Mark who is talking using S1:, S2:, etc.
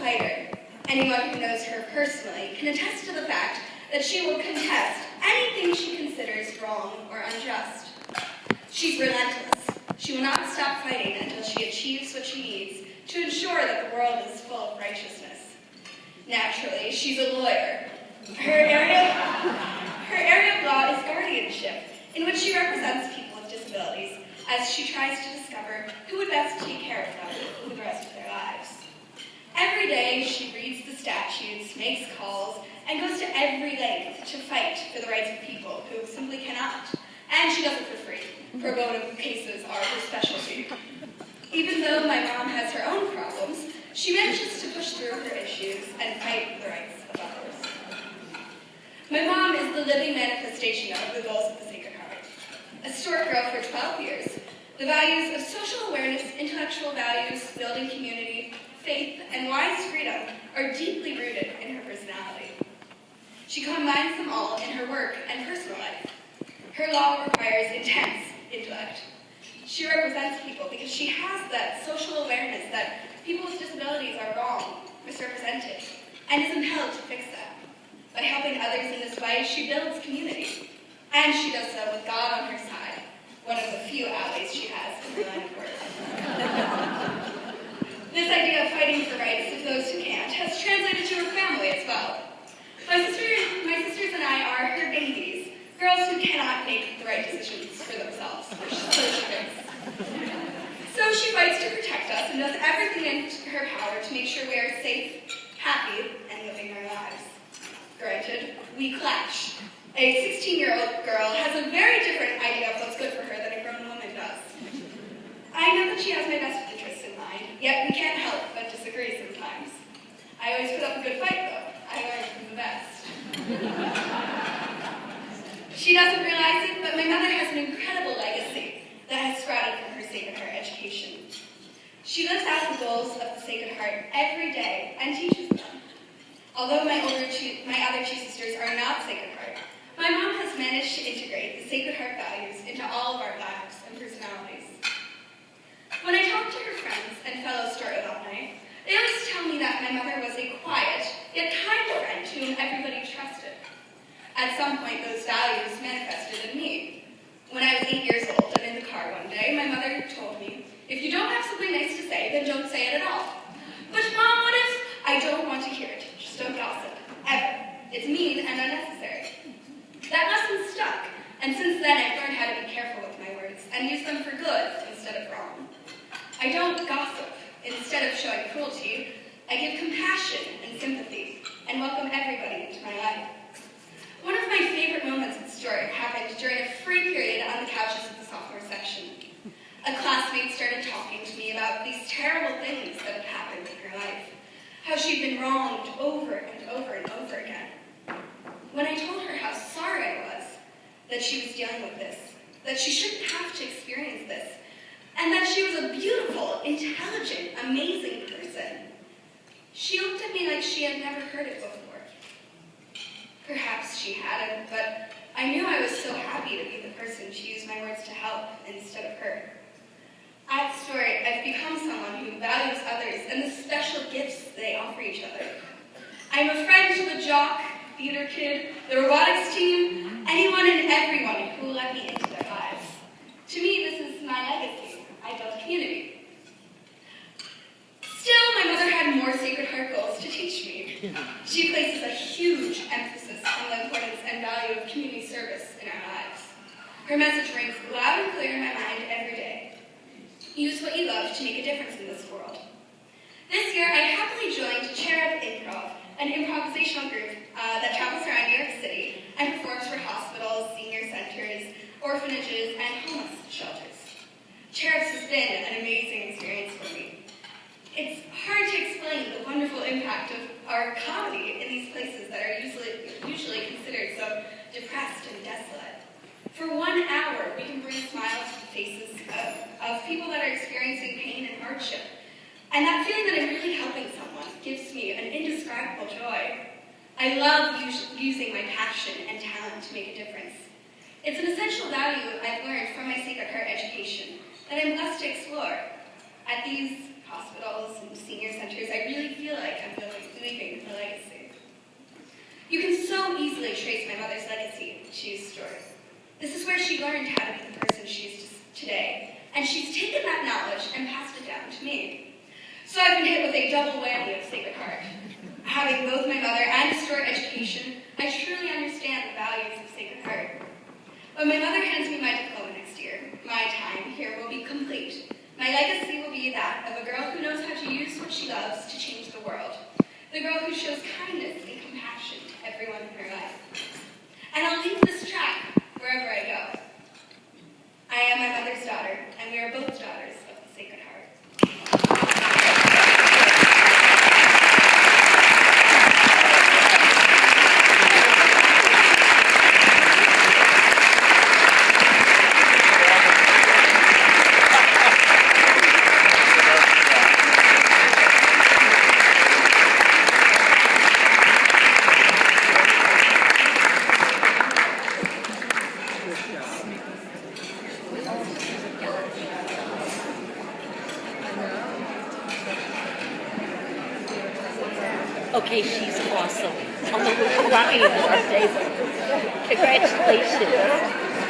S1: fighter. Anyone who knows her personally can attest to the fact that she will contest anything she considers wrong or unjust. She's relentless. She will not stop fighting until she achieves what she needs to ensure that the world is full of righteousness. Naturally, she's a lawyer. Her area of law is guardianship, in which she represents people with disabilities as she tries to discover who would best take care of them for the rest of their lives. Every day, she reads the statutes, makes calls, and goes to every length to fight for the rights of people who simply cannot. And she does it for free. Pro bono cases are her specialty. Even though my mom has her own problems, she manages to push through her issues and fight for the rights of others. My mom is the living manifestation of the goals of the Sacred Heart. A store girl for 12 years, the values of social awareness, intellectual values, building community, faith, and wise freedom are deeply rooted in her personality. She combines them all in her work and personal life. Her law requires intense intellect. She represents people because she has that social awareness that people with disabilities are wrong, misrepresented, and is impelled to fix that. By helping others in this way, she builds community. And she does so with God on her side, one of the few allies she has in her line of work. This idea of fighting for rights of those who can't has translated to her family as well. My sisters and I are her babies, girls who cannot make the right decisions for themselves, which so she thinks. So she fights to protect us and does everything in her power to make sure we are safe, happy, and living our lives. Granted, we clash. A 16-year-old girl has a very different idea of what's good for her than a grown woman does. I know that she has my best interests in mind, yet we can't help but disagree sometimes. I always put up a good fight, though. I learned from the best. She doesn't realize it, but my mother has an incredible legacy that has sprouted from her Sacred Heart education. She lives out the goals of the Sacred Heart every day and teaches them. Although my other two sisters are not Sacred Heart, my mom has managed to integrate the Sacred Heart values into all of our lives and personalities. When I talk to her friends and fellow store alumni, they always tell me that my mother was a quiet, yet kind friend whom everybody trusted. At some point, those values manifested in me. When I was 8 years old and in the car one day, my mother told me, "If you don't have something nice to say, then don't say it at all." "But Mom, what if—" "I don't want to hear it. Just don't gossip. Ever. It's mean and unnecessary." That lesson stuck, and since then I've learned how to be careful with my words and use them for good instead of wrong. I don't gossip. Instead of showing cruelty, I give compassion and sympathy and welcome everybody into my life. One of my favorite moments at Story happened during a free period on the couches of the sophomore section. A classmate started talking to me about these terrible things that had happened in her life, how she'd been wronged over and over and over again. When I told her how sorry I was that she was dealing with this, that she shouldn't have to experience this, and that she was a beautiful, intelligent, amazing person, she looked at me like she had never heard it before. Perhaps she hadn't, but I knew I was so happy to be the person to use my words to help instead of her. At Story, I've become someone who values others and the special gifts they offer each other. I'm a friend to the jock, theater kid, the robotics team, anyone and everyone who will let me into their lives. To me, this is my legacy. I built community. Still, my mother had more Sacred Heart goals to teach me. She places a huge emphasis on the importance and value of community service in our lives. Her message rings loud and clear in my mind every day. Use what you love to make a difference in this world. This year, I happily joined Cherub Improv, an improvisational group that travels around New York City and performs for hospitals, senior centers, orphanages, and homeless shelters. Cherubs has been an amazing experience for me. It's hard to explain the wonderful impact of our comedy in these places that are usually considered so depressed and desolate. For 1 hour, we can bring smiles to the faces of people that are experiencing pain and hardship. And that feeling that I'm really helping someone gives me an indescribable joy. I love using my passion and talent to make a difference. It's an essential value I've learned from my Sacred Heart education that I'm blessed to explore. At these hospitals and senior centers, I really feel like I'm building won't easily trace my mother's legacy, she used story. This is where she learned how to be the person she is today, and she's taken that knowledge and passed it down to me. So I've been hit with a double whammy of Sacred Heart. Having both my mother and historic education, I truly understand the values of Sacred Heart. When my mother hands me my diploma next year, my time here will be complete. My legacy will be that of a girl who knows how to use what she loves to change the world. The girl who shows kindness and compassion to everyone in her life. And I'll leave this track wherever I go. I am my mother's daughter, and we are both daughters of the Sacred Heart.
S2: Okay, she's awesome. I'm a little crying, David. Congratulations.